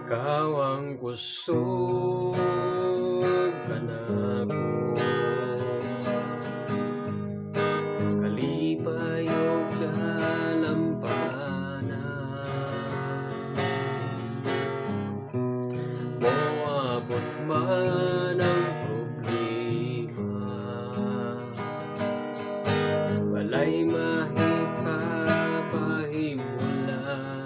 Ikaw ang kusog kanako, kalipay ug dalampanan. Moabot man ang problema, walay mahikapahimulan,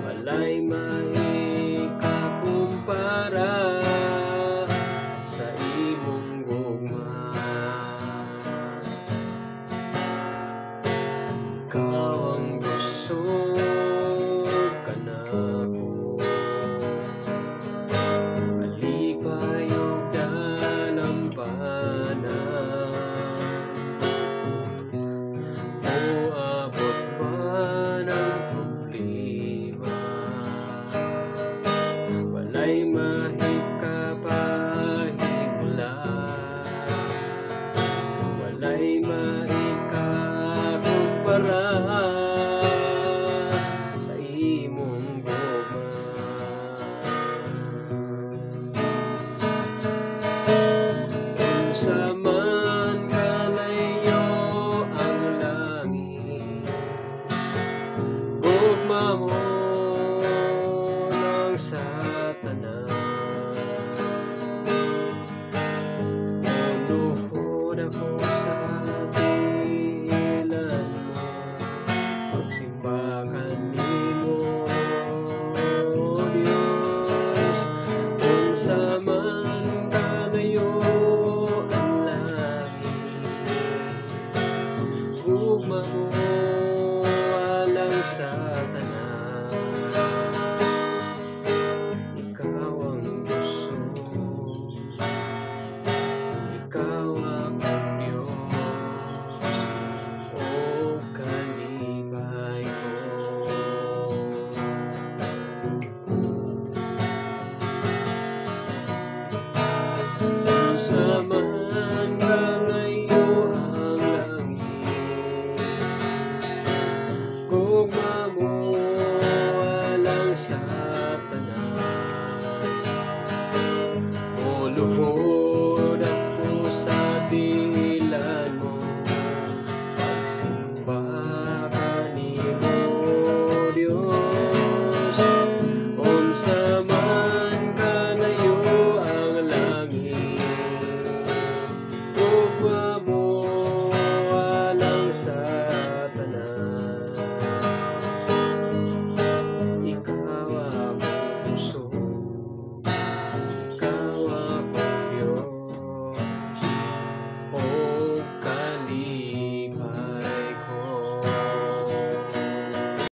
walay mahikakumpara sa imong gugma. Ikaw ang kusog kanako, kalipay ug dalampanan. Moabot man ang problema, walay mahikapahimulan, walay mahikakumpara sa imong gugma. Unsa man kalayo ang langit, gugma mo lang sa tanan. Luluhod ako sa tilan mo, pagsimba kanimo, Diyos. Unsa man kalayo ang langit, gugma mo alang sa tanan. Ikaw ang kusog, ikaw akong Diyos, o kalipay ko. Unsa man kalayo ang langit, gugma mo alang sa